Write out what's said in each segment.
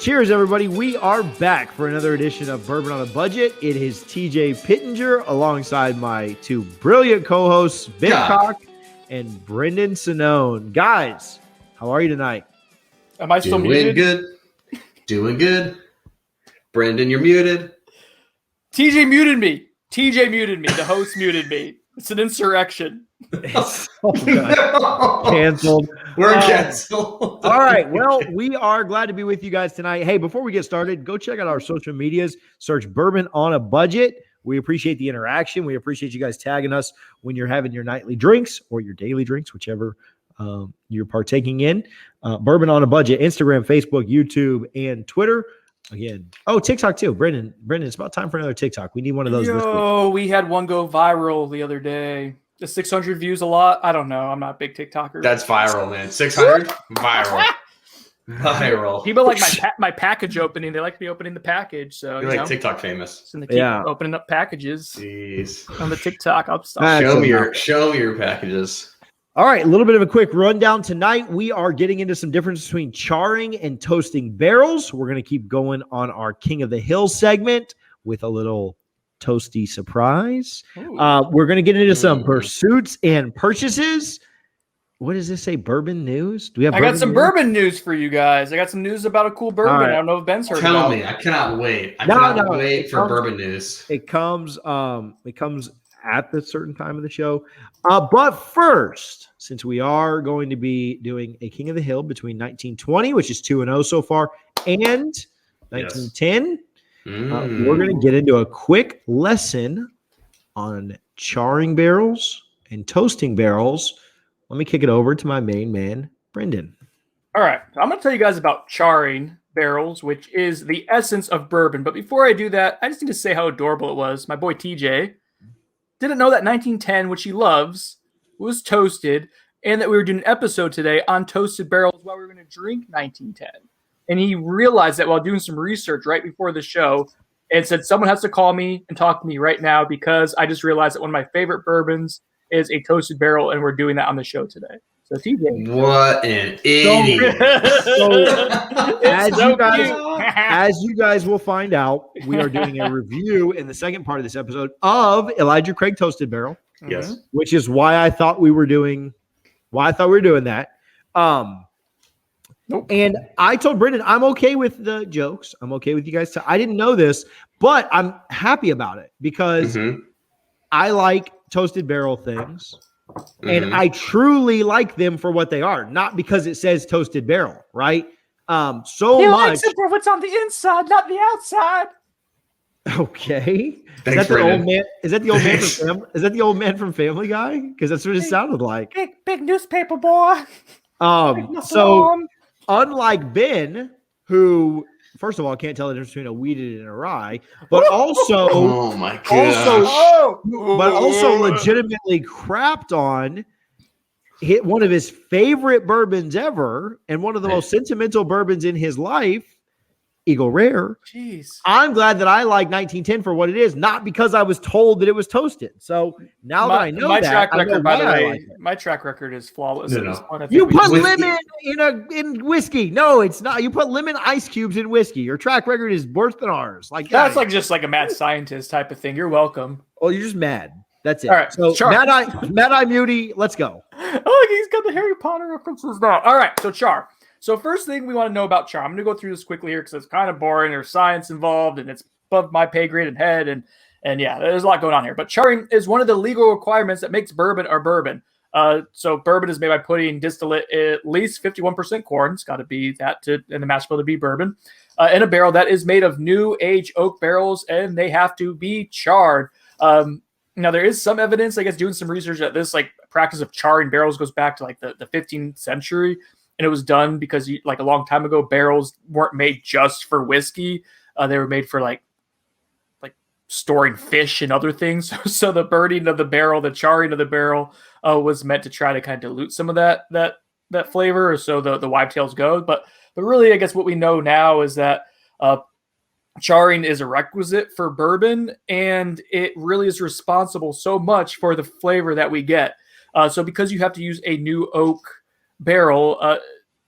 Cheers, everybody. We are back for another edition of Bourbon on a Budget. It is TJ Pittenger alongside my two brilliant co-hosts, Ben Cock and Brendan Sonnone. Guys, how are you tonight? Am I still muted? Doing good. Brendan, you're muted. TJ muted me. The host muted me. It's an insurrection. Canceled. We're canceled. All right. Well, we are glad to be with you guys tonight. Hey, before we get started, go check out our social medias. Search Bourbon on a Budget. We appreciate the interaction. We appreciate you guys tagging us when you're having your nightly drinks or your daily drinks, whichever you're partaking in. Bourbon on a Budget, Instagram, Facebook, YouTube, and Twitter. Again, TikTok too. Brendan, it's about time for another TikTok. We need one of those this week. We had one go viral the other day. The 600 views a lot? I don't know. I'm not a big TikToker. That's viral, man. 600? Viral. People like my package opening. They like me opening the package. So you're like TikTok famous. And they keep opening up packages. Jeez. On the TikTok. I'll stop. Show me your packages. All right, a little bit of a quick rundown tonight. We are getting into some difference between charring and toasting barrels. We're going to keep going on our King of the Hill segment with a little toasty surprise. We're going to get into some pursuits and purchases. What does this say? Bourbon news? Do we have? I got some bourbon news for you guys. I got some news about a cool bourbon. Right. I don't know if Ben's heard about. Tell me. I cannot wait. I cannot wait for bourbon news. It comes at the certain time of the show. But first, since we are going to be doing a King of the Hill between 1920, which is 2-0 so far, and 1910, we're going to get into a quick lesson on charring barrels and toasting barrels. Let me kick it over to my main man, Brendan. All right. I'm going to tell you guys about charring barrels, which is the essence of bourbon. But before I do that, I just need to say how adorable it was. My boy TJ didn't know that 1910, which he loves, was toasted, and that we were doing an episode today on toasted barrels while we were going to drink 1910. And he realized that while doing some research right before the show and said, someone has to call me and talk to me right now because I just realized that one of my favorite bourbons is a toasted barrel, and we're doing that on the show today. So TJ. What an idiot. As you guys will find out, we are doing a review in the second part of this episode of Elijah Craig Toasted Barrel. Yes. Which is why I thought we were doing that. And I told Brendan, I'm okay with the jokes. I'm okay with you guys. I didn't know this, but I'm happy about it because I like toasted barrel things. And I truly like them for what they are, not because it says toasted barrel, right? He likes it for what's on the inside, not the outside. Okay. Thanks, is that the old man? Is that the old man from Family? Is that the old man from Family Guy? Because that's what it sounded like. Big newspaper boy. So unlike Ben, who first of all can't tell the difference between a weeded and a rye, but also also legitimately crapped on one of his favorite bourbons ever and one of the most sentimental bourbons in his life, Eagle Rare. Jeez. I'm glad that I like 1910 for what it is, not because I was told that it was toasted. So now that I know my that, track record, by the way, like my track record is flawless. At this point. You put lemon in whiskey. No, it's not. You put lemon ice cubes in whiskey. Your track record is worse than ours. Like that's just like a mad scientist type of thing. You're welcome. Oh, you're just mad. That's it. All right. So Mad Eye Muty, let's go. Oh, he's got the Harry Potter references now. All right. So char. So first thing we want to know about char. I'm going to go through this quickly here because it's kind of boring. There's science involved and it's above my pay grade and head. And yeah, there's a lot going on here. But charring is one of the legal requirements that makes bourbon our bourbon. So bourbon is made by putting distillate at least 51% corn. It's got to be that in the mash bill to be bourbon. In a barrel that is made of new age oak barrels, and they have to be charred. Now there is some evidence, I guess, doing some research that this like practice of charring barrels goes back to like the 15th century. And it was done because like a long time ago, barrels weren't made just for whiskey. They were made for like storing fish and other things. So the burning of the barrel, the charring of the barrel was meant to try to kind of dilute some of that flavor. Or so the whitetails go. But really, I guess what we know now is that charring is a requisite for bourbon, and it really is responsible so much for the flavor that we get. So because you have to use a new oak barrel,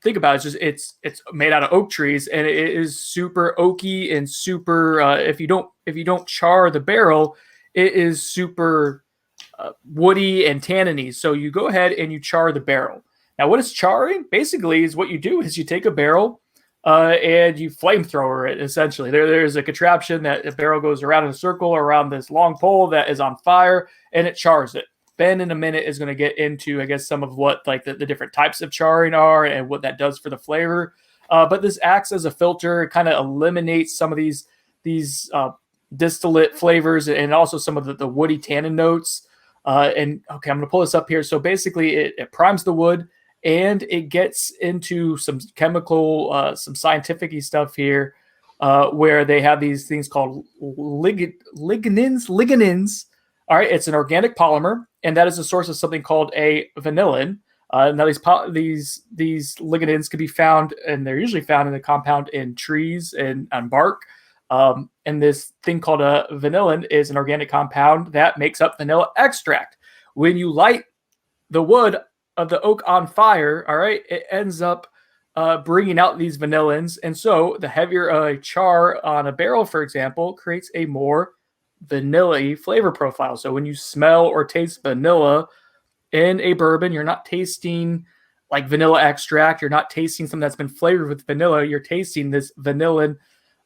think about it, it's made out of oak trees, and it is super oaky and super. If you don't char the barrel, it is super woody and tanniny. So you go ahead and you char the barrel. Now, what is charring? Basically, is what you do is you take a barrel and you flamethrower it. Essentially, there's a contraption that a barrel goes around in a circle around this long pole that is on fire, and it chars it. Ben in a minute is going to get into, I guess, some of what like the different types of charring are and what that does for the flavor. But this acts as a filter. It kind of eliminates some of these distillate flavors and also some of the woody tannin notes. And okay, I'm going to pull this up here. So basically, it primes the wood and it gets into some chemical, some scientific-y stuff here, where they have these things called lignins. All right, it's an organic polymer, and that is a source of something called a vanillin. Now, these lignins can be found, and they're usually found in a compound in trees and on bark. And this thing called a vanillin is an organic compound that makes up vanilla extract. When you light the wood of the oak on fire, all right, it ends up bringing out these vanillins. And so the heavier a char on a barrel, for example, creates a more vanilla flavor profile. So when you smell or taste vanilla in a bourbon, you're not tasting like vanilla extract. You're not tasting something that's been flavored with vanilla. You're tasting this vanillin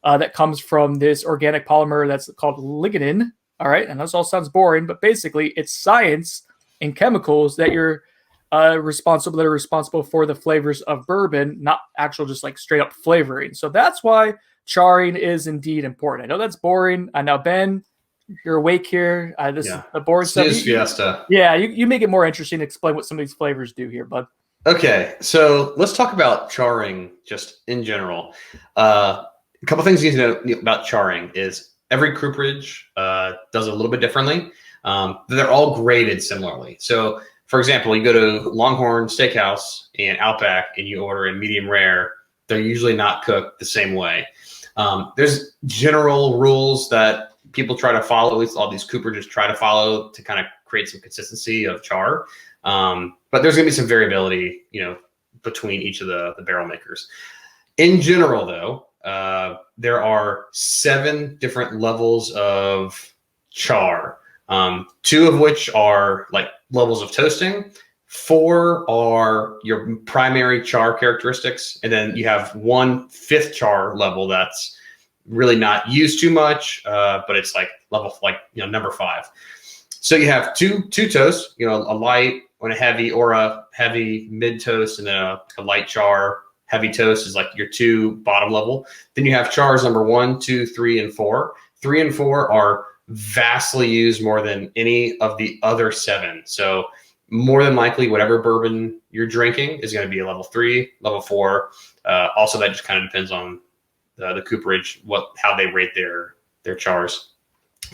that comes from this organic polymer that's called lignin. All right. And this all sounds boring, but basically it's science and chemicals that you're responsible for the flavors of bourbon, not actual just like straight up flavoring. So that's why charring is indeed important. I know that's boring. I know, Ben, you're awake here. This is the boring stuff. Fiesta. Yeah, you make it more interesting to explain what some of these flavors do here, bud. Okay, so let's talk about charring just in general. A couple things you need to know about charring is every cooperage does it a little bit differently. They're all graded similarly. So, for example, you go to Longhorn Steakhouse and Outback and you order a medium rare, they're usually not cooked the same way. There's general rules that people try to follow, at least all these cooperages try to follow to kind of create some consistency of char. But there's going to be some variability, between each of the barrel makers. In general, though, there are 7 different levels of char, 2 of which are like levels of toasting. 4 are your primary char characteristics. And then you have 1 5th char level that's really not used too much, but it's like level, number 5. So you have two toasts, a light and a heavy, or a heavy mid toast, and then a light char. Heavy toast is like your 2 bottom level. Then you have chars number 1, 2, 3, and 4. 3 and 4 are vastly used more than any of the other 7. So more than likely, whatever bourbon you're drinking is going to be a level 3, level 4. Also, that just kind of depends on the cooperage, how they rate their chars.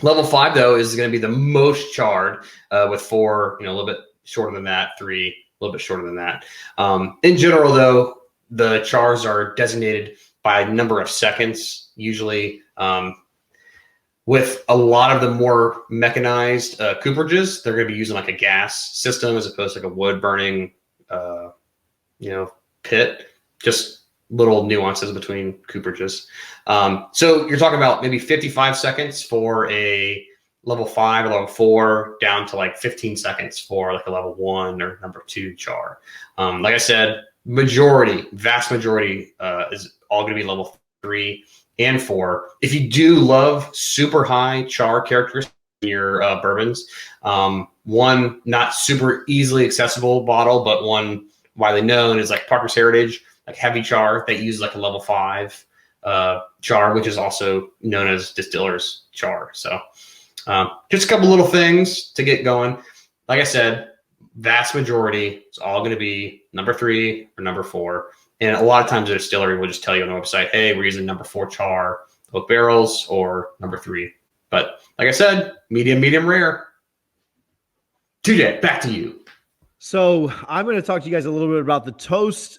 Level 5, though, is going to be the most charred, with 4, a little bit shorter than that, 3, a little bit shorter than that. In general, though, the chars are designated by number of seconds, usually. With a lot of the more mechanized cooperages, they're going to be using like a gas system as opposed to like a wood burning, pit. Just little nuances between cooperages. So you're talking about maybe 55 seconds for a level 5 or level 4, down to like 15 seconds for like a level 1 or number 2 char. Like I said, vast majority is all going to be level 3 and 4. If you do love super high char characteristics in your bourbons, one not super easily accessible bottle, but one widely known is like Parker's Heritage, like heavy char that uses like a level 5 char, which is also known as distiller's char. So just a couple little things to get going. Like I said, vast majority is all going to be number 3 or number 4. And a lot of times the distillery will just tell you on the website, hey, we're using number 4 char oak barrels or number 3. But like I said, medium rare. TJ, back to you. So I'm going to talk to you guys a little bit about the toasting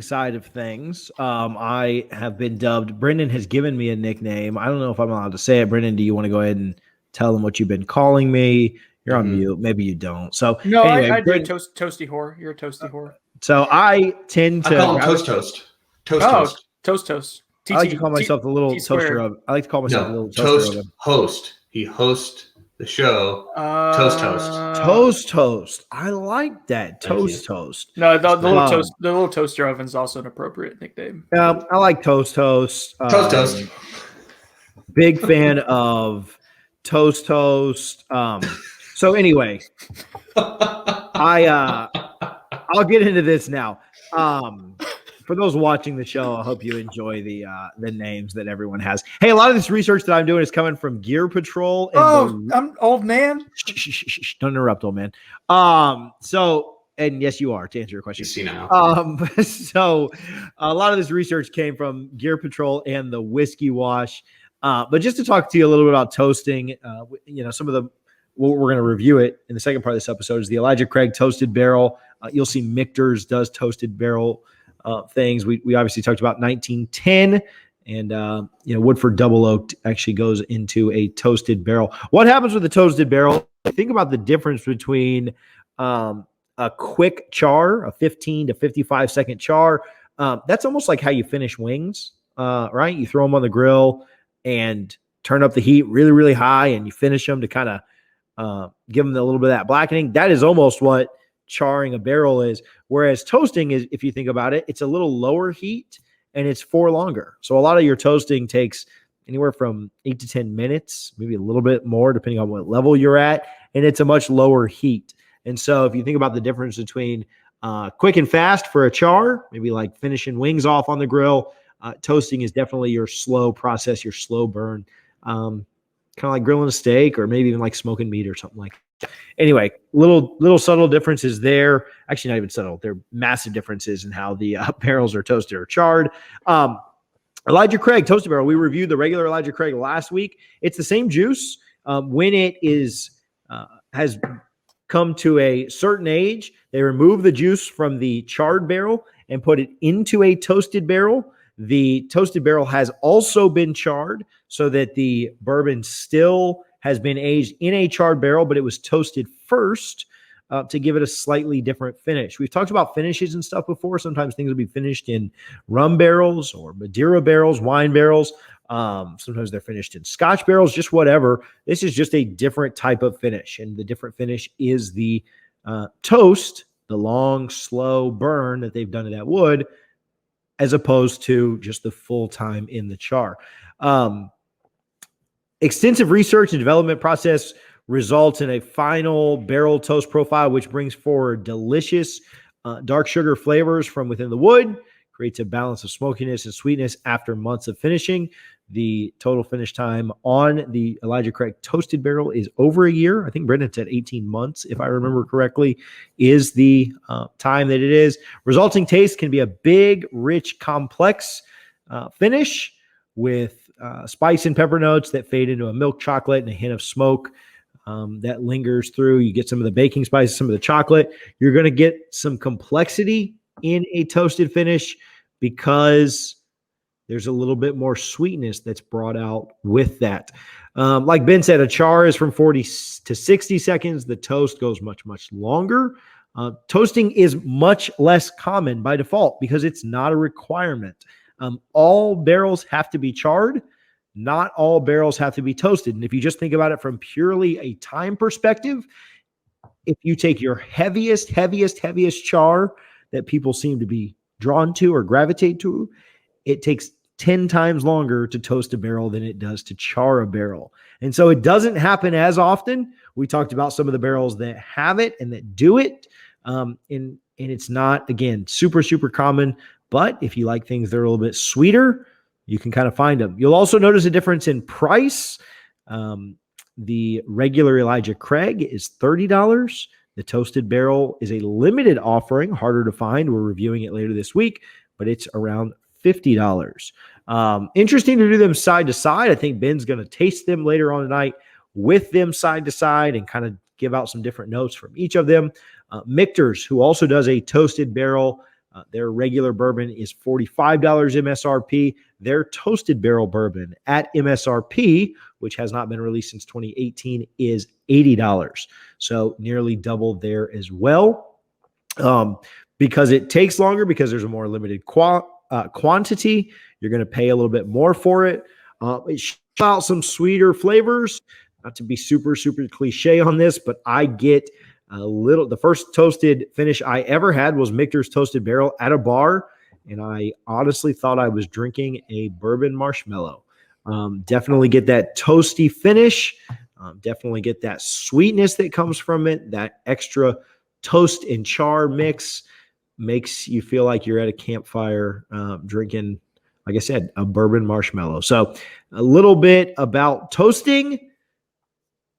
side of things. I have been dubbed, Brendan has given me a nickname. I don't know if I'm allowed to say it. Brendan, do you want to go ahead and tell them what you've been calling me? You're on mute. Maybe you don't. So no, anyway, I do toasty whore. You're a toasty whore. So I tend I to call him Toast. Oh, toast. I like to call myself the little T squared. toaster oven. I like to call myself the No, little toaster Toast oven. host. He hosts the show. Toast. Toast. I like that. Thank you. Toast. No, the little Um, toast. The little toaster oven is also an appropriate nickname. I like toast. Toast. Big fan of toast. So anyway, I'll get into this now. For those watching the show, I hope you enjoy the names that everyone has. Hey, a lot of this research that I'm doing is coming from Gear Patrol. And I'm old man. Don't interrupt, old man. And yes, you are, to answer your question. You see now. So a lot of this research came from Gear Patrol and the Whiskey Wash. But just to talk to you a little bit about toasting, some of the what we're going to review it in the second part of this episode is the Elijah Craig Toasted Barrel. You'll see Michter's does toasted barrel things. We obviously talked about 1910, and Woodford Double Oaked actually goes into a toasted barrel. What happens with a toasted barrel? Think about the difference between a quick char, a 15 to 55 second char. That's almost like how you finish wings, right? You throw them on the grill and turn up the heat really, really high, and you finish them to kind of give them a little bit of that blackening. That is almost what charring a barrel is. Whereas toasting is, if you think about it, it's a little lower heat and it's for longer. So a lot of your toasting takes anywhere from 8 to 10 minutes, maybe a little bit more, depending on what level you're at. And it's a much lower heat. And so if you think about the difference between quick and fast for a char, maybe like finishing wings off on the grill, toasting is definitely your slow process, your slow burn, kind of like grilling a steak or maybe even like smoking meat or something like that. Anyway, little subtle differences there. Actually, not even subtle. They're massive differences in how the barrels are toasted or charred. Elijah Craig Toasted Barrel. We reviewed the regular Elijah Craig last week. It's the same juice. When it has come to a certain age, they remove the juice from the charred barrel and put it into a toasted barrel. The toasted barrel has also been charred so that the bourbon still has been aged in a charred barrel, but it was toasted first to give it a slightly different finish. We've talked about finishes and stuff before. Sometimes things will be finished in rum barrels or Madeira barrels, wine barrels. Sometimes they're finished in Scotch barrels, just whatever. This is just a different type of finish. And the different finish is the toast, the long, slow burn that they've done to that wood, as opposed to just the full time in the char. Extensive research and development process results in a final barrel toast profile, which brings forward delicious dark sugar flavors from within the wood, creates a balance of smokiness and sweetness after months of finishing. The total finish time on the Elijah Craig Toasted Barrel is over a year. I think Brendan said 18 months, if I remember correctly, is the time that it is. Resulting taste can be a big, rich, complex finish with spice and pepper notes that fade into a milk chocolate and a hint of smoke that lingers through. You get some of the baking spices, some of the chocolate. You're going to get some complexity in a toasted finish because there's a little bit more sweetness that's brought out with that. Like Ben said, a char is from 40 to 60 seconds. The toast goes much, much longer. Toasting is much less common by default because it's not a requirement. All barrels have to be charred. Not all barrels have to be toasted. And if you just think about it from purely a time perspective, if you take your heaviest char that people seem to be drawn to or gravitate to, it takes 10 times longer to toast a barrel than it does to char a barrel. And so it doesn't happen as often. We talked about some of the barrels that have it and that do it. And it's not, again, super, super common. But if you like things that are a little bit sweeter, you can kind of find them. You'll also notice a difference in price. The regular Elijah Craig is $30. The Toasted Barrel is a limited offering, harder to find. We're reviewing it later this week, but it's around $50. Interesting to do them side to side. I think Ben's going to taste them later on tonight with them side to side and kind of give out some different notes from each of them. Michter's, who also does a Toasted Barrel, their regular bourbon is $45 MSRP. Their Toasted Barrel bourbon at MSRP, which has not been released since 2018, is $80. So nearly double there as well. because it takes longer, because there's a more limited quantity. You're going to pay a little bit more for it. It shoots out some sweeter flavors. Not to be super cliche on this, but I get a little. The first toasted finish I ever had was Michter's Toasted Barrel at a bar, and I honestly thought I was drinking a bourbon marshmallow. Definitely get that toasty finish. Definitely get that sweetness that comes from it. That extra toast and char mix makes you feel like you're at a campfire drinking, like I said, a bourbon marshmallow. So a little bit about toasting.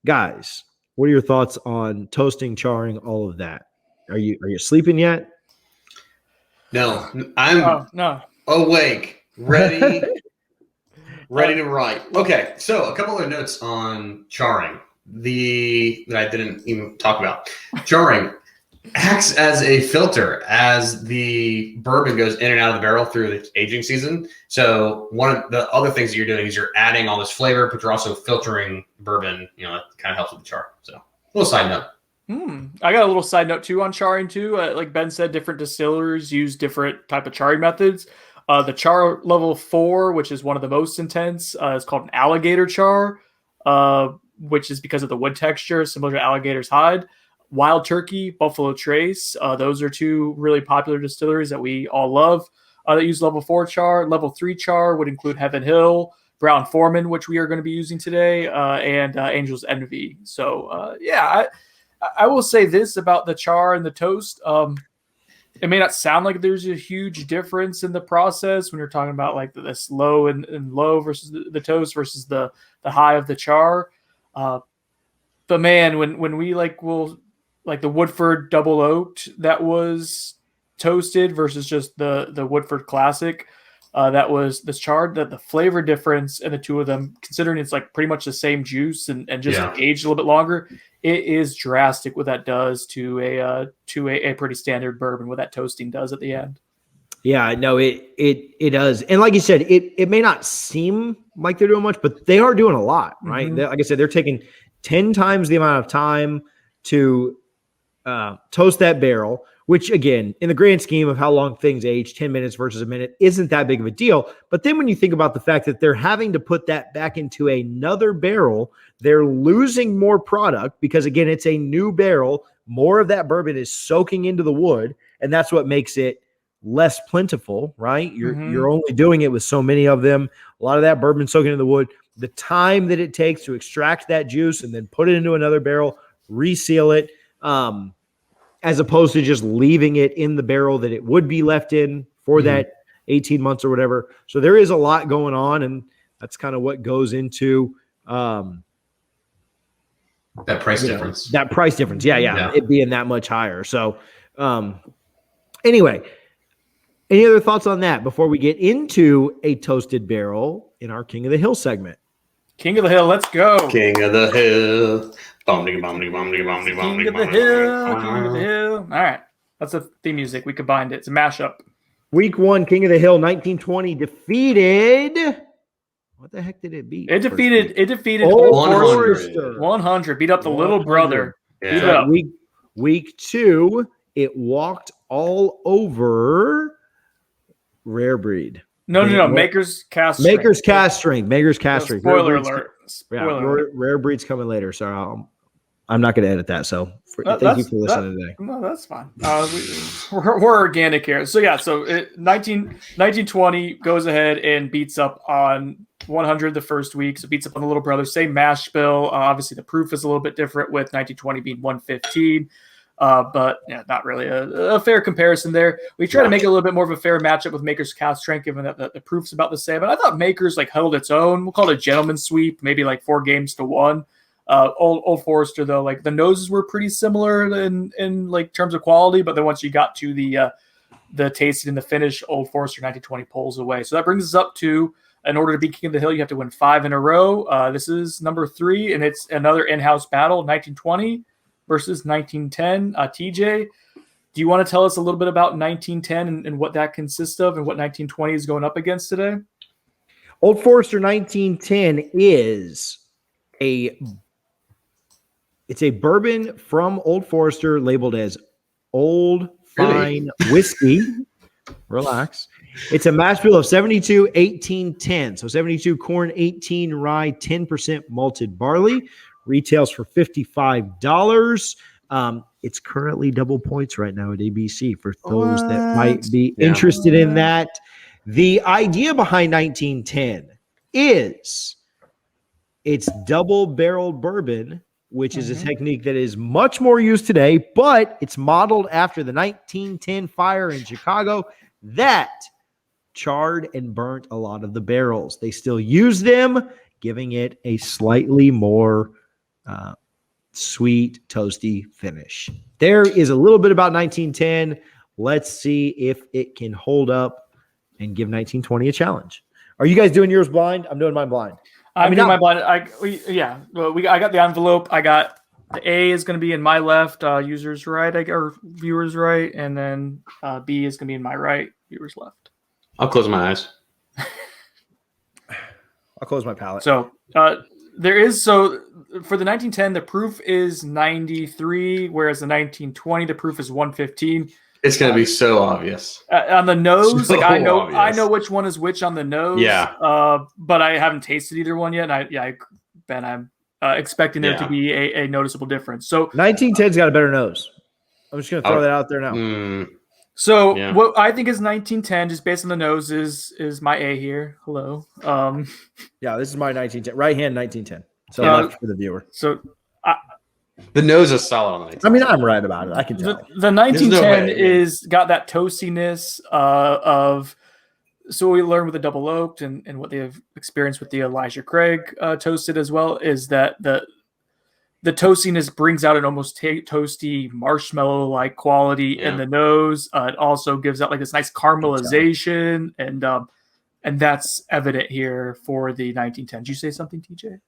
Guys, what are your thoughts on toasting, charring, all of that? Are you sleeping yet? No, I'm awake, ready to write. Okay, so a couple of notes on charring that I didn't even talk about. Charring acts as a filter as the bourbon goes in and out of the barrel through the aging season. So one of the other things that you're doing is you're adding all this flavor, but you're also filtering bourbon. That kind of helps with the char. So a little side note. I got a little side note too on charring too. Like Ben said, different distillers use different type of charring methods. The char level 4, which is one of the most intense, is called an alligator char, which is because of the wood texture, similar to alligator's hide. Wild Turkey, Buffalo Trace. Those are two really popular distilleries that we all love that use level 4 char. Level 3 char would include Heaven Hill, Brown Foreman, which we are going to be using today, and Angel's Envy. So, I will say this about the char and the toast. It may not sound like there's a huge difference in the process when you're talking about like the slow and low versus the toast versus the high of the char. But man, when we like the Woodford double oaked that was toasted versus just the Woodford classic that was this charred, that the flavor difference in the two of them, considering it's like pretty much the same juice and just aged a little bit longer, it is drastic what that does to a pretty standard bourbon, what that toasting does at the end. Yeah, no, it does. And like you said, it may not seem like they're doing much, but they are doing a lot, right? Mm-hmm. Like I said, they're taking 10 times the amount of time to toast that barrel, which again, in the grand scheme of how long things age, 10 minutes versus a minute isn't that big of a deal. But then when you think about the fact that they're having to put that back into another barrel, they're losing more product because again, it's a new barrel. More of that bourbon is soaking into the wood, and that's what makes it less plentiful, right? You're only doing it with so many of them. A lot of that bourbon soaking into the wood. The time that it takes to extract that juice and then put it into another barrel, reseal it, as opposed to just leaving it in the barrel that it would be left in for that 18 months or whatever. So there is a lot going on, and that's kind of what goes into that price difference. That price difference. Yeah. It being that much higher. So anyway, any other thoughts on that before we get into a toasted barrel in our King of the Hill segment? King of the Hill, let's go. King of the Hill. King of the Hill. All right. That's a theme music. We combined it. It's a mashup. Week 1, King of the Hill, 1920 defeated. What the heck did it beat? It defeated Old 100. 100. Beat up the little brother. Yeah. Beat up. Week 2, it walked all over Rare Breed. No. Maker's Cast Strength. Maker's Cast Strength. Spoiler alert. Rare Breed's coming later. So I'm not going to edit that. So thank you for listening today. No, that's fine. We're organic here. So 1920 goes ahead and beats up on 100 the first week. So beats up on the little brother. Same mash bill. Obviously, the proof is a little bit different with 1920 being 115. But not really a fair comparison there. We try to make it a little bit more of a fair matchup with Maker's Cast Strength, given that the proof's about the same. But I thought Maker's held its own. We'll call it a gentleman's sweep, maybe 4 games to 1. Old Forester, though, the noses were pretty similar in terms of quality, but then once you got to the tasting and the finish, Old Forester 1920 pulls away. So that brings us up to, in order to be King of the Hill, you have to win 5 in a row. This is number 3, and it's another in-house battle, 1920 versus 1910. TJ, do you want to tell us a little bit about 1910 and what that consists of and what 1920 is going up against today? Old Forester 1910 is it's a bourbon from Old Forester labeled as Old fine whiskey. Relax. It's a mash bill of 72, 18, 10. So 72 corn, 18 rye, 10% malted barley. Retails for $55. It's currently double points right now at ABC for those that might be interested in that. The idea behind 1910 is it's double-barreled bourbon, which is a technique that is much more used today, but it's modeled after the 1910 fire in Chicago that charred and burnt a lot of the barrels. They still use them, giving it a slightly more sweet, toasty finish. There is a little bit about 1910. Let's see if it can hold up and give 1920 a challenge. Are you guys doing yours blind? I'm doing mine blind. I'm doing my blind. I got the envelope. I got the A is going to be in my left, users right, or viewers right, and then B is going to be in my right, viewers left. I'll close my eyes. I'll close my palate. So for the 1910, the proof is 93, whereas the 1920, the proof is 115. It's going to be so obvious on the nose. So I know obvious. which one is which on the nose. Yeah. But I haven't tasted either one yet. And I'm expecting there to be a noticeable difference. So 1910's got a better nose. I'm just going to throw that out there now. So what I think is 1910, just based on the nose, is my A here. Hello. Yeah, this is my 1910. Right hand 1910. So left for the viewer. So the nose is solid on the 1910. I mean, I'm right about it. I can tell. The 1910 is got that toastiness of. So what we learned with the double oaked and what they've experienced with the Elijah Craig toasted as well is that the toastiness brings out an almost toasty marshmallow-like quality in the nose. It also gives out like this nice caramelization, and that's evident here for the 1910. Did you say something, TJ?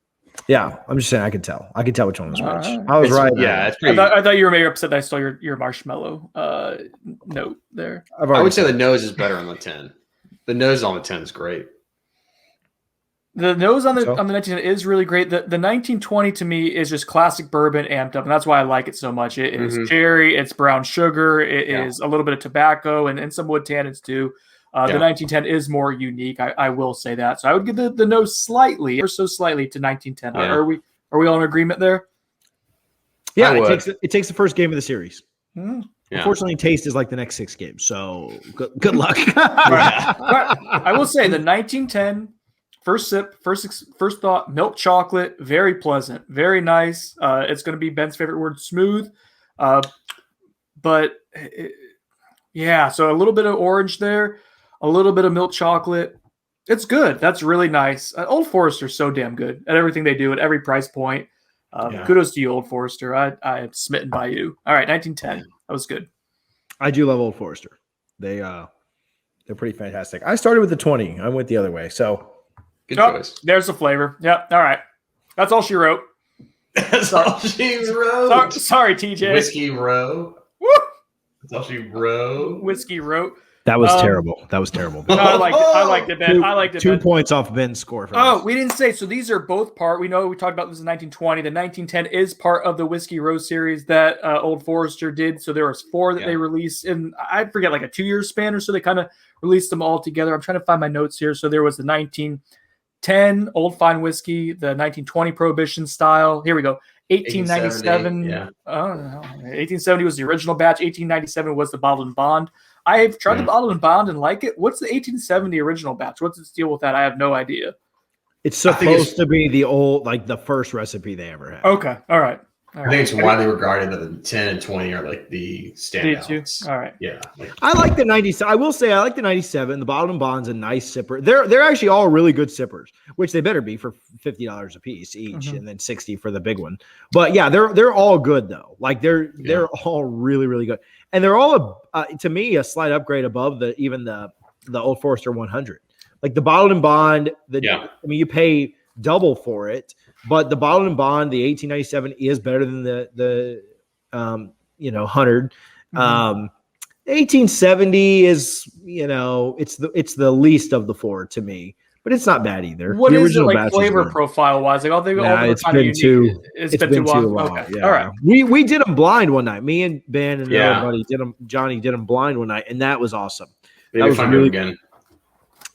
Yeah, I'm just saying I could tell. I could tell which one was which. I was right. Yeah, it's pretty... I thought you were maybe upset that I stole your marshmallow note there. I would say the nose is better on the 10. The nose on the 10 is great. The nose on the 1910 is really great. The 1920 to me is just classic bourbon amped up, and that's why I like it so much. It is cherry, it's brown sugar, it is a little bit of tobacco and some wood tannins too. The 1910 is more unique. I will say that. So I would give the nose slightly, or so slightly, to 1910. Yeah. Are we all in agreement there? Yeah, it takes the first game of the series. Yeah. Unfortunately, taste is like the next 6 games. So good luck. I will say the 1910 first sip, first thought, milk chocolate, very pleasant, very nice. It's going to be Ben's favorite word, smooth. But so a little bit of orange there. A little bit of milk chocolate. It's good. That's really nice. Old Forester's so damn good at everything they do at every price point. Kudos to you, Old Forester. I am smitten by you. All right, 1910. That was good. I do love Old Forester. They're pretty fantastic. I started with the 20. I went the other way. So good choice. There's the flavor. Yep. All right. That's all she wrote. That's all she wrote. Sorry, TJ. Whiskey Row. Woo! That's all she wrote. Whiskey wrote. That was terrible. That was terrible. No, I liked it, Ben. I liked it. 2 points off Ben's score. We didn't say. So these are both part. We know we talked about this in 1920. The 1910 is part of the Whiskey Row series that Old Forester did. So there was 4 that they released in, I forget, like a 2-year span or so. They kind of released them all together. I'm trying to find my notes here. So there was the 1910 Old Fine Whiskey, the 1920 Prohibition style. Here we go. 1897. 1870 was the original batch. 1897 was the bottled and bond. I've tried the bottled and bond and like it. What's the 1870 original batch? What's its deal with that? I have no idea. It's supposed to be the old, like the first recipe they ever had. Okay. All right. I think it's widely regarded that the 10 and 20 are like the standouts. All right. Yeah. I like the 90. I will say I like the 97. The bottled and bond's a nice sipper. They're actually all really good sippers, which they better be for $50 a piece each, and then $60 for the big one. But yeah, they're all good though. Like they're all really, really good, and they're all to me a slight upgrade above the Old Forester 100. Like the bottled and bond. I mean, you pay double for it. But the bottled and bond, the 1897 is better than the 100. 1870 is, it's the least of the 4 to me. but it's not bad either. What The is it original like batch is flavor good. profile wise? Like all they all It's kind of been unique. too. It's been too long. Okay. Yeah, All right. we did them blind one night. Me and Ben and the Yeah. other buddy did them. Johnny did them blind one night, and that was awesome. Maybe That was fun really again.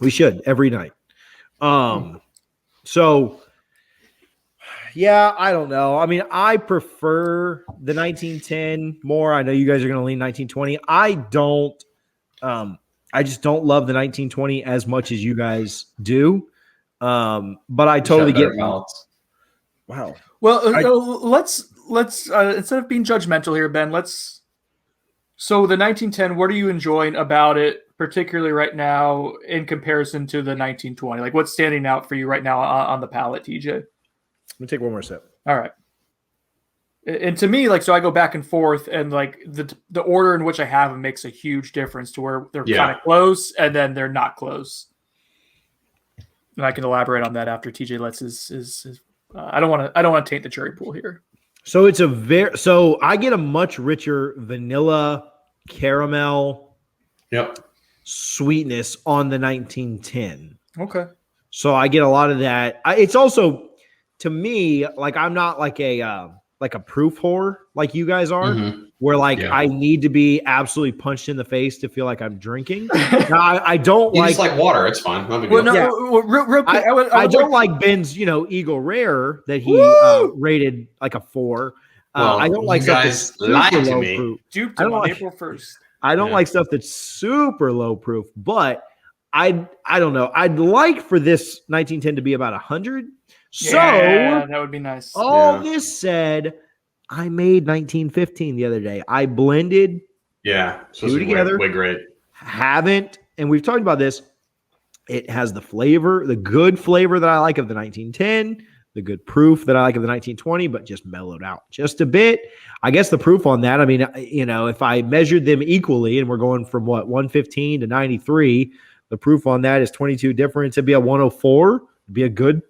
We should every night. So yeah, I don't know. I mean, I prefer the 1910 more. I know you guys are going to lean 1920. I don't. I just don't love the 1920 as much as you guys do. But I totally get. Wow. Well, let's instead of being judgmental here, Ben, let's. So the 1910, what are you enjoying about it, particularly right now, in comparison to the 1920? Like, what's standing out for you right now on the palate, TJ? Let me take one more sip. All right. And to me, like, so I go back and forth, and like the order in which I have them makes a huge difference to where they're kind of close and then they're not close. And I can elaborate on that after TJ lets his I don't want to taint the cherry pool here. So I get a much richer vanilla caramel sweetness on the 1910. Okay. So I get a lot of that. It's also, to me, like I'm not like a proof whore like you guys are, where I need to be absolutely punched in the face to feel like I'm drinking. Now, I don't you just like water. It's fine. Not a big deal. Real quick, I don't like Ben's, Eagle Rare that he rated like a 4. I don't like stuff that's super low proof. Duped him on April 1st. I don't like stuff that's super low proof, but I don't know. I'd like for this 1910 to be about 100. So that would be nice. All this said, I made 1915 the other day. I blended two together. Way great. Haven't, and we've talked about this. It has the flavor, the good flavor that I like of the 1910, the good proof that I like of the 1920, but just mellowed out just a bit. I guess the proof on that, I mean, if I measured them equally and we're going from 115 to 93, the proof on that is 22 difference. It'd be a 104. Be a good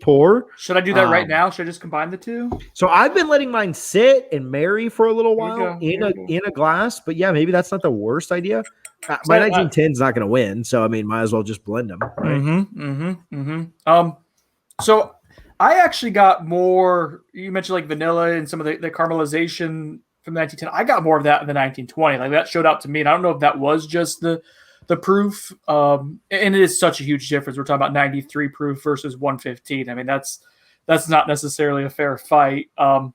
pour. Should I do that right now? Should I just combine the two? So I've been letting mine sit and marry for a little while in a glass, but yeah, maybe that's not the worst idea. My 1910 is not going to win, so I mean, might as well just blend them. Right? So I actually got more. You mentioned like vanilla and some of the caramelization from the 1910. I got more of that in the 1920. Like that showed out to me, and I don't know if that was just the proof, and it is such a huge difference. We're talking about 93 proof versus 115. I mean, that's not necessarily a fair fight. I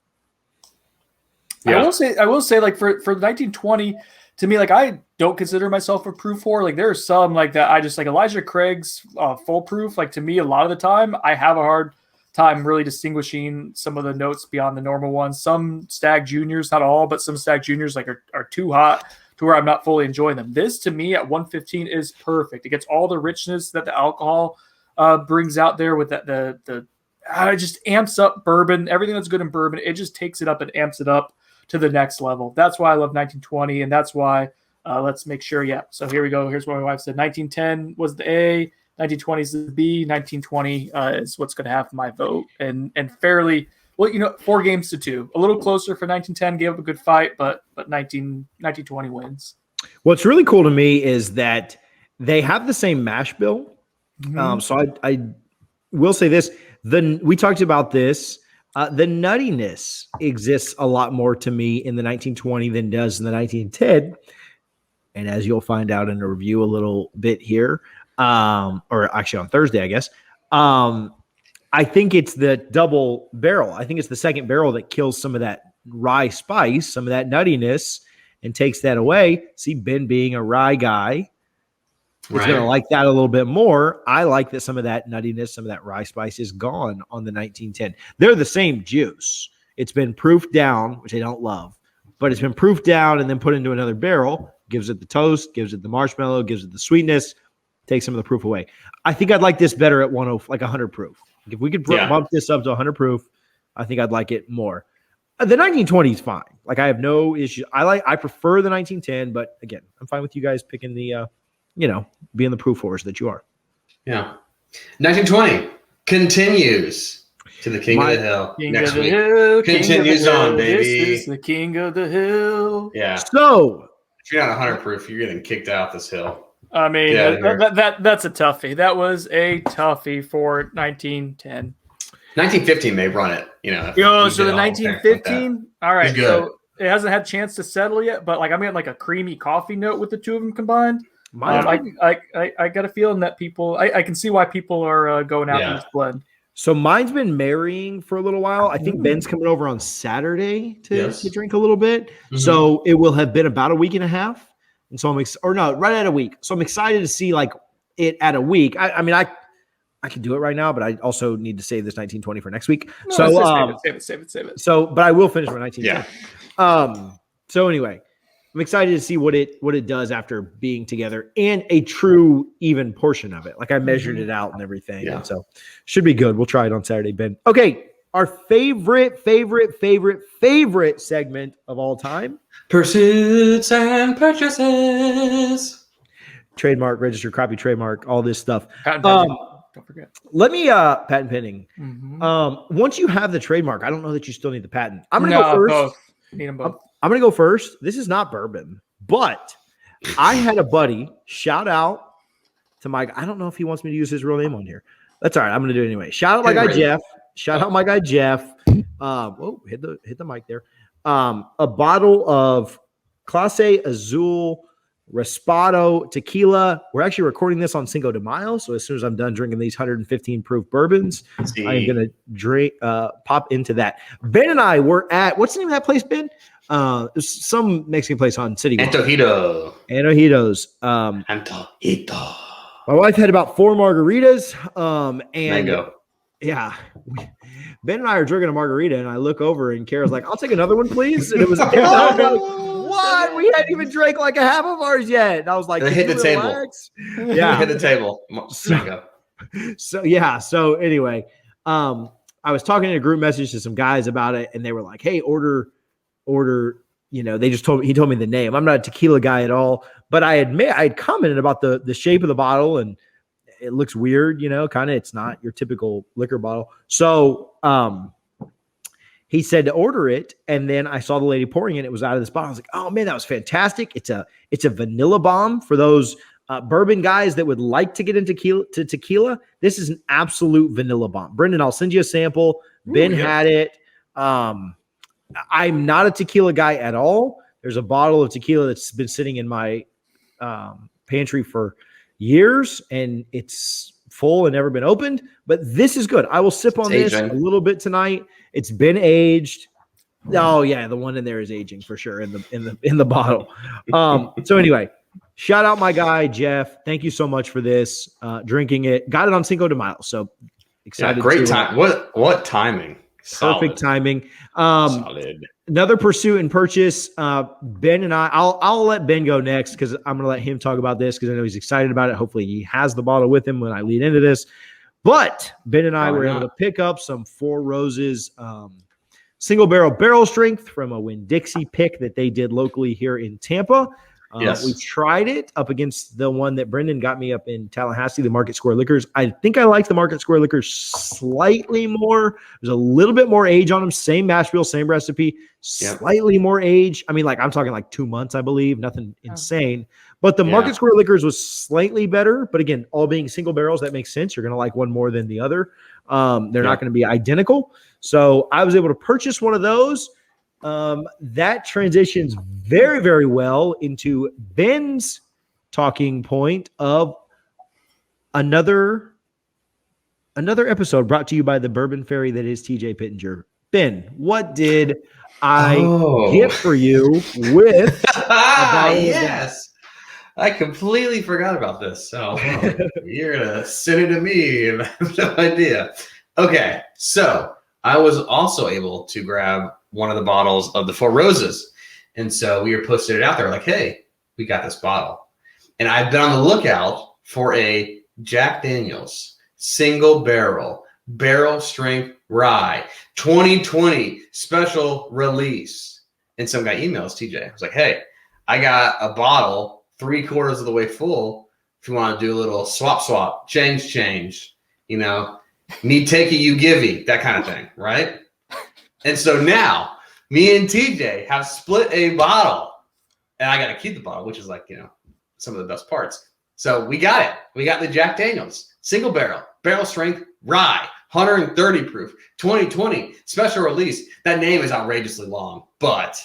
will say, like for 1920, to me, like I don't consider myself a proof whore. Like there are some like that. I just like Elijah Craig's full proof. Like to me, a lot of the time, I have a hard time really distinguishing some of the notes beyond the normal ones. Some Stag Juniors, not all, but some Stag Juniors like are too hot to where I'm not fully enjoying them. This to me at 115 is perfect. It gets all the richness that the alcohol brings out there with that it just amps up bourbon. Everything that's good in bourbon, it just takes it up and amps it up to the next level. That's why I love 1920, and that's why let's make sure. Yeah. So here we go. Here's what my wife said. 1910 was the A, 1920 is the B, 1920 is what's going to have my vote, and fairly. Well, 4 games to 2, a little closer for 1910. Gave up a good fight, but 1920 wins. What's really cool to me is that they have the same mash bill. So I will say this: we talked about this. The nuttiness exists a lot more to me in the 1920 than does in the 1910. And as you'll find out in a review a little bit here, or actually on Thursday, I guess. I think it's the double barrel. I think it's the second barrel that kills some of that rye spice, some of that nuttiness, and takes that away. See, Ben being a rye guy is going to like that a little bit more. I like that some of that nuttiness, some of that rye spice is gone on the 1910. They're the same juice. It's been proofed down, which I don't love, but it's been proofed down and then put into another barrel, gives it the toast, gives it the marshmallow, gives it the sweetness, takes some of the proof away. I think I'd like this better at 100 proof. If we could bump this up to 100 proof, I think I'd like it more. The 1920 is fine. Like I have no issue. I prefer the 1910, but again, I'm fine with you guys picking the, being the proof horse that you are. Yeah. 1920 continues to the King of the Hill next week. Continues on, baby. This is the King of the Hill. Yeah. So if you're not 100 proof, you're getting kicked out this hill. I mean, Yeah, that's a toughie. That was a toughie for 1910. 1915 may run it. So the 1915. All right, He's good. so it hasn't had a chance to settle yet, but like I'm getting like a creamy coffee note with the two of them combined. I got a feeling that I can see why people are going after this blend. So mine's been marrying for a little while. I think Ben's coming over on Saturday to drink a little bit. Mm-hmm. So it will have been about a week and a half. And so right at a week. So I'm excited to see like it at a week. I mean, I can do it right now, but I also need to save this 1920 for next week. Save it. So, but I will finish my 1920. Yeah. So anyway, I'm excited to see what it does after being together and a true even portion of it. Like I measured it out and everything. Yeah. And so should be good. We'll try it on Saturday, Ben. Okay. Our favorite segment of all time. Pursuits and purchases. Trademark, register, copy, trademark, all this stuff. Patent pending. Don't forget. Let me patent pending. Mm-hmm. Once you have the trademark, I don't know that you still need the patent. I'm going to go first. Both. Need them both. I'm going to go first. This is not bourbon, but I had a buddy, shout out to Mike. I don't know if he wants me to use his real name on here. That's all right. I'm going to do it anyway. Shout out my guy Jeff. Whoa, hit the mic there. A bottle of Clase Azul Raspado tequila. We're actually recording this on Cinco de Mayo, so as soon as I'm done drinking these 115 proof bourbons, I am going to pop into that. Ben and I were at, what's the name of that place, Ben? Some Mexican place on City Walk. Antojitos. Antojito. My wife had about 4 margaritas. And Mango. Yeah. Ben and I are drinking a margarita, and I look over, and Kara's like, I'll take another one, please. And it was what? We hadn't even drank like a half of ours yet. And I was like, hit the table. Yeah. Hit the table. So anyway, I was talking in a group message to some guys about it, and they were like, hey, order, he told me the name. I'm not a tequila guy at all, but I had commented about the shape of the bottle, and it looks weird, kind of, it's not your typical liquor bottle. So, he said to order it, and then I saw the lady pouring it. It was out of this bottle. I was like, "Oh man, that was fantastic!" It's a vanilla bomb for those bourbon guys that would like to get into tequila. This is an absolute vanilla bomb. Brendan, I'll send you a sample. Ben had it. I'm not a tequila guy at all. There's a bottle of tequila that's been sitting in my pantry for years, and it's full and never been opened. But this is good. I will sip on this a little bit tonight. It's been aged. Oh yeah, the one in there is aging for sure in the bottle. So anyway, shout out my guy Jeff. Thank you so much for this. Drinking it, got it on Cinco de Mayo. So excited! Yeah, great time. What timing? Perfect timing. Solid. Another pursuit and purchase. Ben and I'll let Ben go next because I'm going to let him talk about this because I know he's excited about it. Hopefully he has the bottle with him when I lead into this. But Ben and I were able to pick up some Four Roses single barrel strength from a Winn-Dixie pick that they did locally here in Tampa. Yes. We tried it up against the one that Brendan got me up in Tallahassee, the Market Square Liquors. I think I like the Market Square Liquors slightly more. There's a little bit more age on them. Same mash bill, same recipe, slightly more age. I mean, like I'm talking like 2 months, I believe. Nothing insane. But the Market Square Liquors was slightly better. But again, all being single barrels, that makes sense. You're going to like one more than the other. They're not going to be identical. So I was able to purchase one of those. That transitions very, very well into Ben's talking point of another episode brought to you by the Bourbon Fairy that is TJ Pittenger. Ben, what did I get for you with yes. I completely forgot about this. So you're gonna send it to me and I have no idea. Okay, so I was also able to grab one of the bottles of the Four Roses. And so we were posting it out there like, hey, we got this bottle. And I've been on the lookout for a Jack Daniel's single barrel strength rye 2020 special release. And some guy emails TJ. I was like, hey, I got a bottle 3/4 of the way full. If you want to do a little swap, change, me take it, you givey, that kind of thing, right? And so now me and TJ have split a bottle, and I got to keep the bottle, which is like, some of the best parts. So we got it. We got the Jack Daniels single barrel strength rye, 130 proof, 2020 special release. That name is outrageously long, but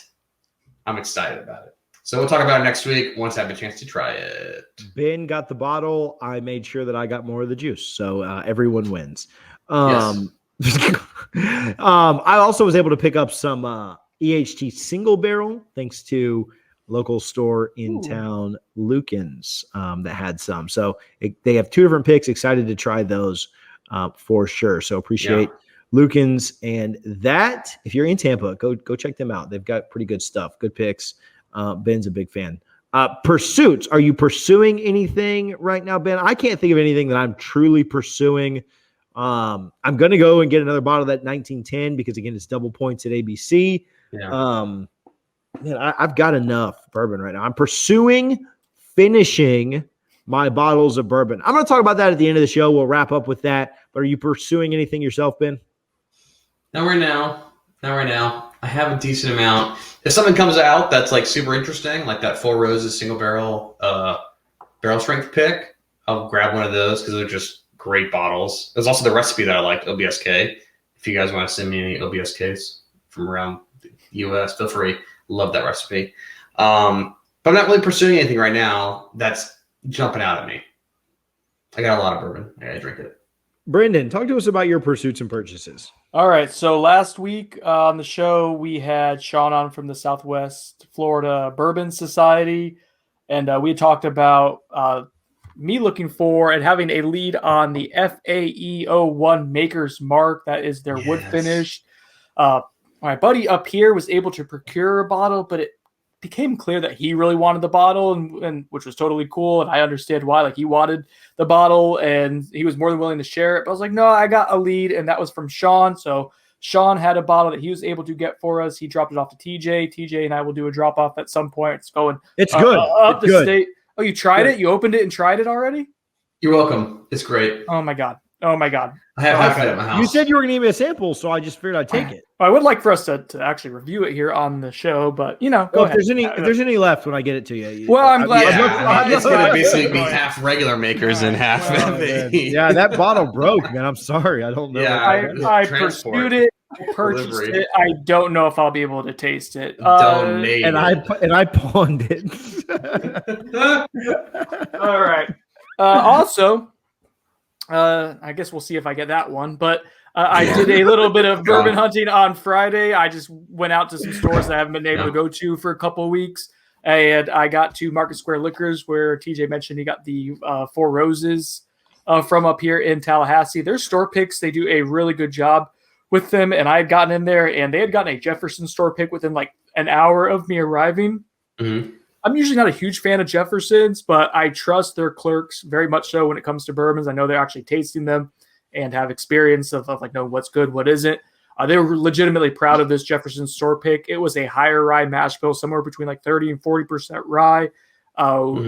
I'm excited about it. So we'll talk about it next week once I have a chance to try it. Ben got the bottle. I made sure that I got more of the juice. So everyone wins. Yes. I also was able to pick up some EHT single barrel thanks to local store in town, Lucan's, that had some. So they have 2 different picks. Excited to try those for sure. So appreciate Lucan's, and that if you're in Tampa, go check them out. They've got pretty good stuff, good picks. Ben's a big fan. Pursuits. Are you pursuing anything right now, Ben? I can't think of anything that I'm truly pursuing. I'm going to go and get another bottle of that 1910 because, again, it's double points at ABC. Yeah. Man, I've got enough bourbon right now. I'm pursuing finishing my bottles of bourbon. I'm going to talk about that at the end of the show. We'll wrap up with that. But are you pursuing anything yourself, Ben? Not right now. I have a decent amount. If something comes out that's like super interesting, like that Four Roses single barrel strength pick, I'll grab one of those because they're just great bottles. There's also the recipe that I like, OBSK. If you guys want to send me any OBSKs from around the US, feel free. Love that recipe. But I'm not really pursuing anything right now that's jumping out at me. I got a lot of bourbon. I gotta drink it. Brendan, talk to us about your pursuits and purchases. All right. So last week on the show, we had Sean on from the Southwest Florida Bourbon Society. And we had talked about me looking for and having a lead on the FAE01 Maker's Mark. That is their wood finish. My buddy up here was able to procure a bottle, but it became clear that he really wanted the bottle, and which was totally cool. And I understand why. Like, he wanted the bottle and he was more than willing to share it. But I was like, no, I got a lead, and that was from Sean. So Sean had a bottle that he was able to get for us. He dropped it off to TJ. TJ and I will do a drop off at some point. It's going. It's good. Up it's the good. state. Oh, you tried it? You opened it and tried it already? You're welcome. It's great. Oh my god. I have it at my house. You said you were going to give me a sample, so I just figured I'd take it. I would like for us to actually review it here on the show, but go ahead. If there's any left when I get it to you. Well, I'm glad. It's going to basically be half regular Makers and half Yeah, that bottle broke, man. I'm sorry. I don't know. Yeah, I pursued it. I purchased it. I don't know if I'll be able to taste it. And I pawned it. All right. Also, I guess we'll see if I get that one. But I did a little bit of bourbon hunting on Friday. I just went out to some stores that I haven't been able to go to for a couple of weeks. And I got to Market Square Liquors, where TJ mentioned he got the Four Roses from up here in Tallahassee. Their store picks, they do a really good job with them. And I had gotten in there, and they had gotten a Jefferson store pick within like an hour of me arriving. Mm-hmm. I'm usually not a huge fan of Jefferson's, but I trust their clerks very much so when it comes to bourbons. I know they're actually tasting them and have experience of like knowing what's good, what isn't. They were legitimately proud of this Jefferson store pick. It was a higher rye mash bill, somewhere between like 30 and 40% rye,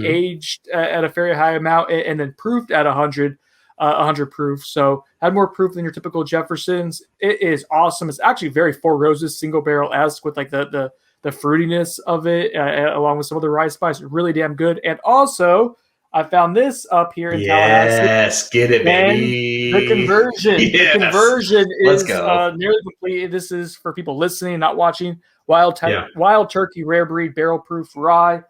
aged at a very high amount, and then proofed at 100 proof. So had more proof than your typical Jefferson's. It is awesome. It's actually very Four Roses single barrel-esque with like the fruitiness of it, along with some of the rye spice. Really damn good. And also, I found this up here in Tallahassee. Yes, get it, baby. The conversion. Yes. The conversion Let's is go. nearly complete. This is for people listening, not watching. Wild Turkey Rare Breed Barrel Proof Rye.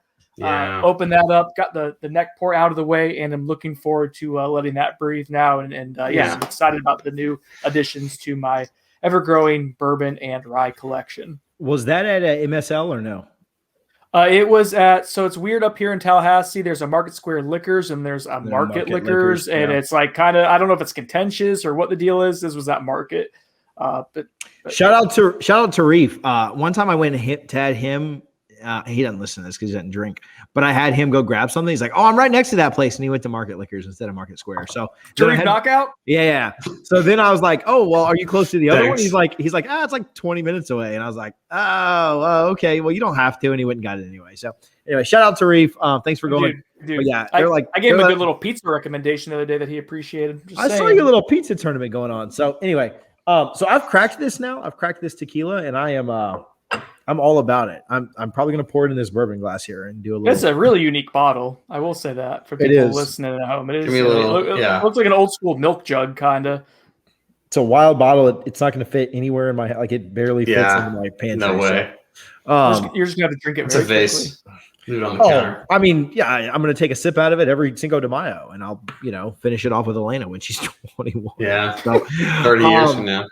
Open that up, got the neck pour out of the way, and I'm looking forward to letting that breathe now. And I'm excited about the new additions to my ever-growing bourbon and rye collection. Was that at a MSL or no? It was at, so it's weird up here in Tallahassee. There's a Market Square Liquors and there's a Market Liquors, and it's like kind of, I don't know if it's contentious or what the deal is. This was at Market. But shout out to Reef. One time I went and had him. He doesn't listen to this because he doesn't drink, but I had him go grab something. He's like, "Oh, I'm right next to that place," and he went to Market Liquors instead of Market Square. So knockout. Yeah. So then I was like, "Oh, well, are you close to the other one?" He's like, it's like 20 minutes away, and I was like, "Oh, okay. Well, you don't have to," and he went and got it anyway. So anyway, shout out to Reef. Thanks for going. Dude, but yeah, I gave him a good little pizza recommendation the other day that he appreciated. I saw your little pizza tournament going on. So anyway, so I've cracked this now. I've cracked this tequila, and I am I'm all about it. I'm probably gonna pour it in this bourbon glass here and do a little. It's a really unique bottle. I will say that for people listening at home. It is. Give me a little, it looks like an old school milk jug, kind of. It's a wild bottle. It's not gonna fit anywhere in my it barely fits into my pantry. No way. So, you're just gonna have to drink it. It's a vase. Leave it on the counter. I mean, yeah, I'm going to take a sip out of it every Cinco de Mayo, and I'll, finish it off with Elena when she's 21. Yeah, so, 30 years from now.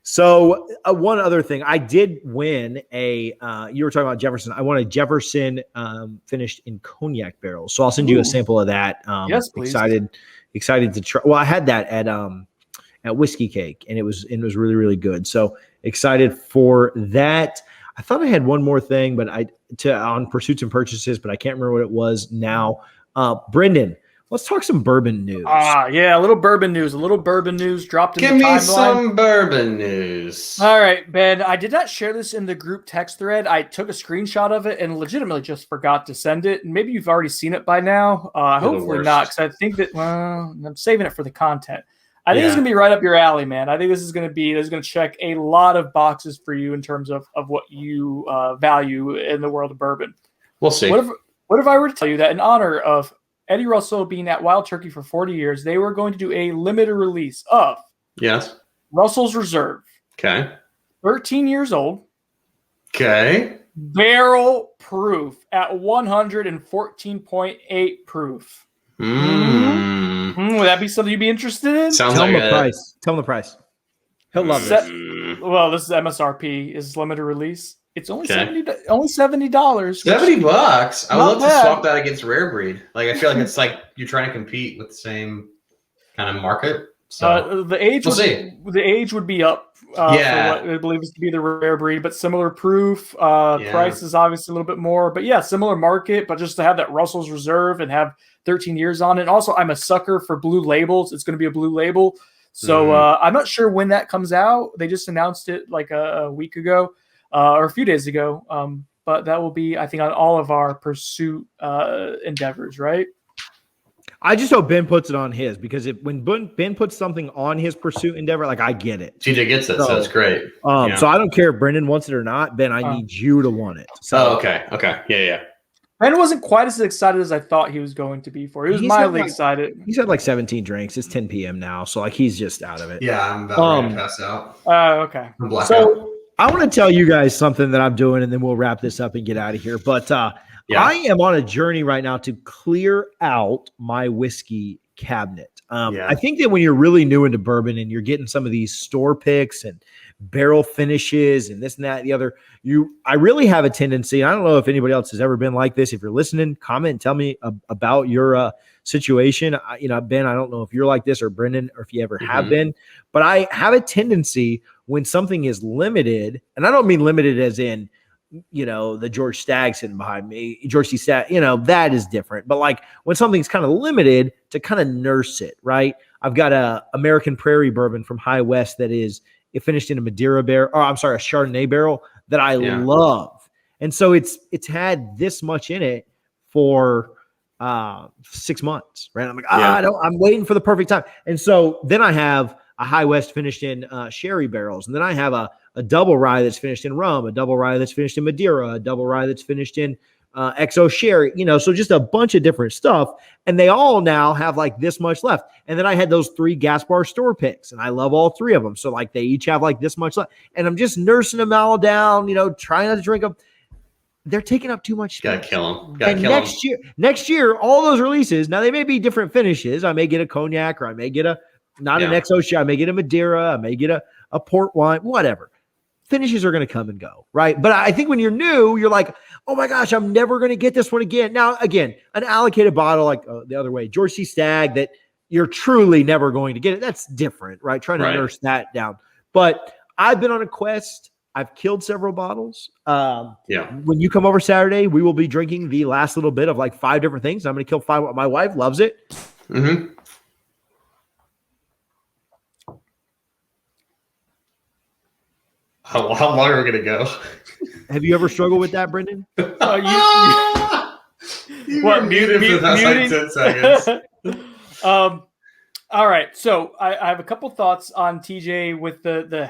So one other thing, I did win you were talking about Jefferson. I won a Jefferson finished in cognac barrels. So I'll send you a sample of that. Yes, please. Excited to try. Well, I had that at Whiskey Cake, and it was really, really good. So excited for that. I thought I had one more thing, but on pursuits and purchases, but I can't remember what it was now. Brendan, let's talk some bourbon news. Yeah, a little bourbon news. Dropped in the timeline. Give me some bourbon news. All right, Ben. I did not share this in the group text thread. I took a screenshot of it and legitimately just forgot to send it. And maybe you've already seen it by now. Hopefully not, because I think that I'm saving it for the content. I think it's going to be right up your alley, man. I think this is going to check a lot of boxes for you in terms of what you value in the world of bourbon. We'll see. What if I were to tell you that in honor of Eddie Russell being at Wild Turkey for 40 years, they were going to do a limited release of Russell's Reserve. Okay. 13 years old. Okay. Barrel proof at 114.8 proof. Would that be something you'd be interested in? Tell him the price. Tell him the price. He'll love this. Well, this is MSRP. Is limited release. It's only $70. $70. $70. I would love to swap that against Rare Breed. Like I feel like it's like you're trying to compete with the same kind of market. So the age would be up. For what I believe is to be the Rare Breed, but similar proof. Price is obviously a little bit more, but similar market. But just to have that Russell's Reserve and have 13 years on it. And also, I'm a sucker for blue labels. It's going to be a blue label. So I'm not sure when that comes out. They just announced it like a week ago or a few days ago. But that will be, I think, on all of our pursuit endeavors, right? I just hope Ben puts it on his, because when Ben puts something on his pursuit endeavor, like I get it. TJ gets it, so it's great. So I don't care if Brendan wants it or not. Ben, I need you to want it. So okay. Yeah. Ben wasn't quite as excited as I thought he was going to be for. He was mildly excited. He's had like 17 drinks. It's 10 p.m. now, so like he's just out of it. Yeah, I'm about ready to pass out. Okay. So I want to tell you guys something that I'm doing, and then we'll wrap this up and get out of here. But I am on a journey right now to clear out my whiskey cabinet. I think that when you're really new into bourbon and you're getting some of these store picks and barrel finishes and this and that and the other, I really have a tendency. I don't know if anybody else has ever been like this. If you're listening, comment and tell me about your situation. Ben, I don't know if you're like this, or Brendan, or if you ever have been, but I have a tendency when something is limited, and I don't mean limited as in, the George Stagg sitting behind me, George C. Stagg, that is different. But like when something's kind of limited, to kind of nurse it, right? I've got a American Prairie bourbon from High West that is finished in a Madeira barrel, a Chardonnay barrel that I love. And so it's had this much in it for 6 months, right? I'm like, I'm waiting for the perfect time. And so then I have a High West finished in sherry barrels. And then I have a double rye that's finished in rum, a double rye that's finished in Madeira, a double rye that's finished in XO sherry, so just a bunch of different stuff. And they all now have like this much left. And then I had those 3 gas bar store picks, and I love all 3 of them. So like they each have like this much left. And I'm just nursing them all down, trying not to drink them. They're taking up too much space. Gotta kill them. Next year, all those releases, now they may be different finishes. I may get a cognac, or I may get an XO sherry. I may get a Madeira. I may get a port wine, whatever. Finishes are going to come and go, right? But I think when you're new, you're like, oh my gosh, I'm never going to get this one again. Now, again, an allocated bottle like the other way, George C. Stagg, that you're truly never going to get it. That's different, right? Trying to nurse that down. But I've been on a quest. I've killed several bottles. When you come over Saturday, we will be drinking the last little bit of like 5 different things. I'm going to kill 5. My wife loves it. Mm-hmm. How long are we going to go? Have you ever struggled with that, Brendan? You were muted for like 10 seconds. All right. So I have a couple thoughts on TJ with the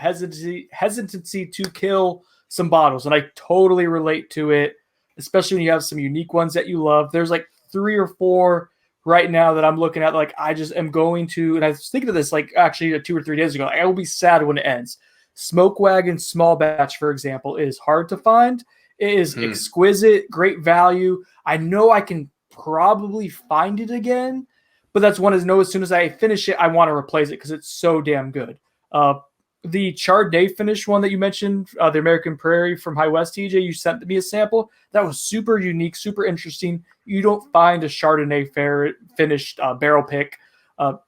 hesitancy to kill some bottles, and I totally relate to it, especially when you have some unique ones that you love. There's like 3 or 4 right now that I'm looking at. Like I just am going to, and I was thinking of this like actually 2 or 3 days ago. I will be sad when it ends. Smoke Wagon Small Batch, for example, is hard to find. It is exquisite, great value. I know I can probably find it again, but that's one as soon as I finish it, I want to replace it because it's so damn good. The Chardonnay finish one that you mentioned, the American Prairie from High West, TJ, you sent me a sample. That was super unique, super interesting. You don't find a Chardonnay finished barrel pick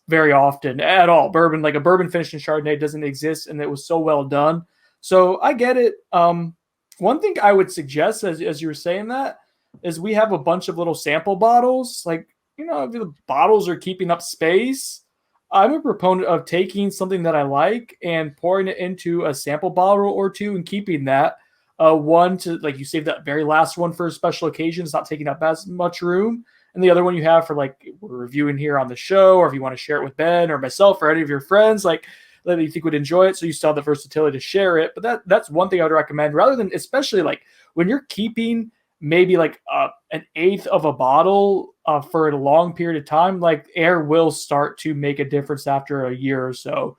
very often at all. Bourbon, like a bourbon finished in Chardonnay doesn't exist, and it was so well done. So I get it. One thing I would suggest as you were saying that is we have a bunch of little sample bottles. Like, if the bottles are keeping up space, I'm a proponent of taking something that I like and pouring it into a sample bottle or 2 and keeping that. One to, like, you save that very last one for a special occasion. It's not taking up as much room. And the other one you have for, like, we're reviewing here on the show, or if you want to share it with Ben or myself or any of your friends, like, that you think would enjoy it. So you still have the versatility to share it. But that's one thing I would recommend, rather than, especially like when you're keeping maybe like an eighth of a bottle for a long period of time, like air will start to make a difference after a year or so.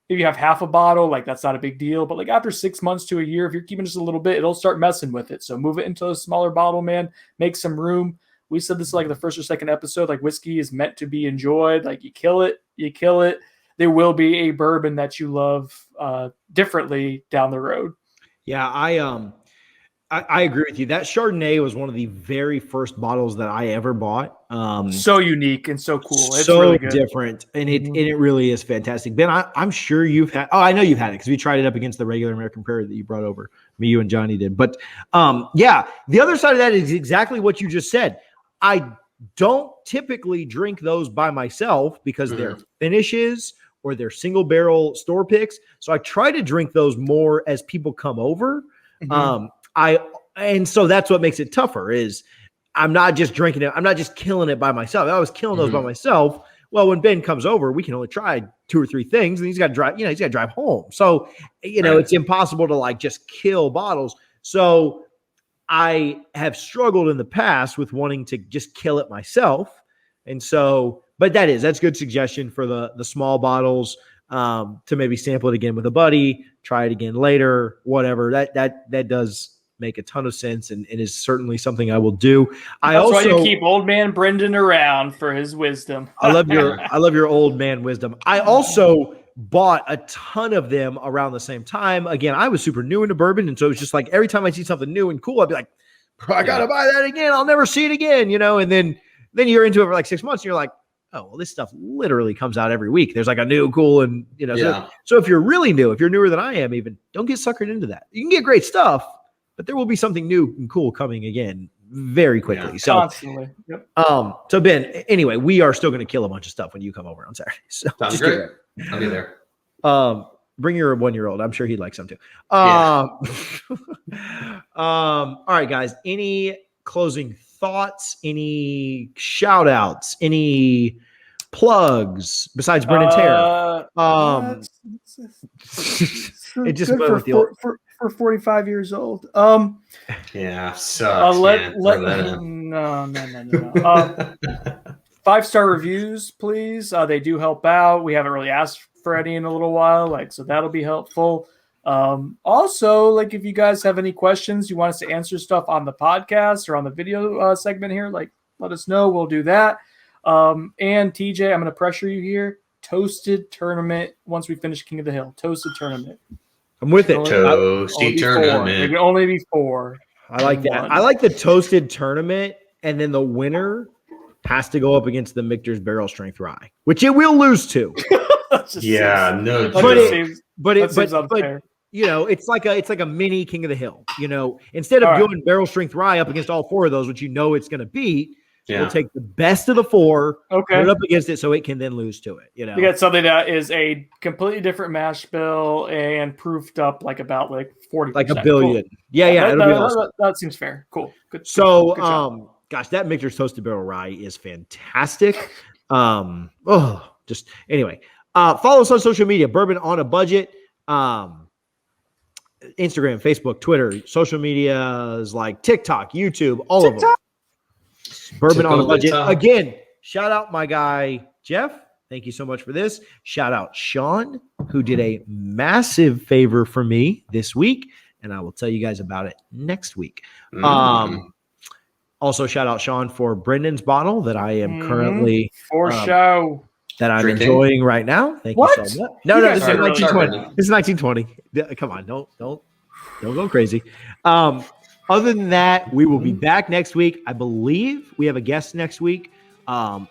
If you have half a bottle, like that's not a big deal, but like after 6 months to a year, if you're keeping just a little bit, it'll start messing with it. So move it into a smaller bottle, man, make some room. We said this like the first or second episode, like whiskey is meant to be enjoyed. Like you kill it. There will be a bourbon that you love differently down the road. Yeah, I agree with you. That Chardonnay was one of the very first bottles that I ever bought. So unique and so cool. It's so really good. Different, and it really is fantastic. Ben, I'm sure you've had. Oh, I know you've had it because we tried it up against the regular American Prairie that you brought over. Me, you, and Johnny did. But yeah, the other side of that is exactly what you just said. I don't typically drink those by myself because they're finishes or they're single barrel store picks. So I try to drink those more as people come over. And so that's what makes it tougher is I'm not just drinking it. I'm not just killing it by myself. I was killing those by myself. Well, when Ben comes over, we can only try 2 or 3 things and he's got to drive, he's got to drive home. So, it's impossible to like just kill bottles. So I have struggled in the past with wanting to just kill it myself. And so, but that's good suggestion for the small bottles, to maybe sample it again with a buddy, try it again later, whatever. That does make a ton of sense and is certainly something I will do. That's why you keep old man Brendan around for his wisdom. I love your old man wisdom. I also bought a ton of them around the same time. Again, I was super new into bourbon, and so it's just like every time I see something new and cool, I'd be like, I gotta buy that again. I'll never see it again, and then you're into it for like 6 months and you're like, oh, well, this stuff literally comes out every week. There's like a new cool and so if you're really new, if you're newer than I am, even don't get suckered into that. You can get great stuff, but there will be something new and cool coming again very quickly. Yeah, so constantly. Yep. So Ben, anyway, we are still going to kill a bunch of stuff when you come over on Saturday. So sounds great. I'll be there. Bring your 1-year-old. I'm sure he'd like some too. All right, guys. Any closing thoughts? Any shout outs? Any plugs besides Brendan's hair? It just went with the old. For 45 years old. Yeah, sucks. No. 5-star reviews, please. They do help out. We haven't really asked for any in a little while, so that'll be helpful. Also, if you guys have any questions, you want us to answer stuff on the podcast or on the video segment here, let us know. We'll do that. And TJ, I'm going to pressure you here. Toasted tournament once we finish King of the Hill. Toasted tournament. I'm with it. Toasty tournament. It can only be 4. I like that. I like the toasted tournament, and then the winner has to go up against the Michter's Barrel Strength Rye, which it will lose to. Yeah, no. But it's like a mini King of the Hill. Instead of doing Barrel Strength Rye up against all 4 of those, which it's going to beat. Yeah. We'll take the best of the 4, put it up against it so it can then lose to it. You got something that is a completely different mash bill and proofed up about 40%. Like a billion. Cool. Yeah. That seems fair. Cool. Good. So, good job. Gosh, that Michter's Toasted Barrel Rye is fantastic. Anyway, follow us on social media, Bourbon on a Budget. Instagram, Facebook, Twitter, social medias like TikTok, YouTube, all of them. Bourbon on the Budget. Again, shout out my guy, Jeff. Thank you so much for this. Shout out Sean, who did a massive favor for me this week, and I will tell you guys about it next week. Also, shout out Sean for Brendan's bottle that I am currently that I'm drinking. Enjoying right now. Thank you so much. No, this is 1920. This is 1920. Come on, don't go crazy. Other than that, we will be back next week. I believe we have a guest next week.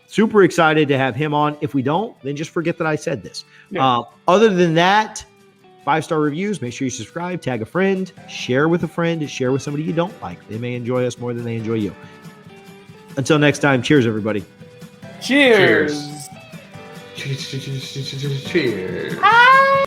Super excited to have him on. If we don't, then just forget that I said this. Yeah. Other than that, 5-star reviews. Make sure you subscribe, tag a friend, share with a friend, share with somebody you don't like. They may enjoy us more than they enjoy you. Until next time, cheers, everybody. Cheers. Cheers. Cheers. Ah!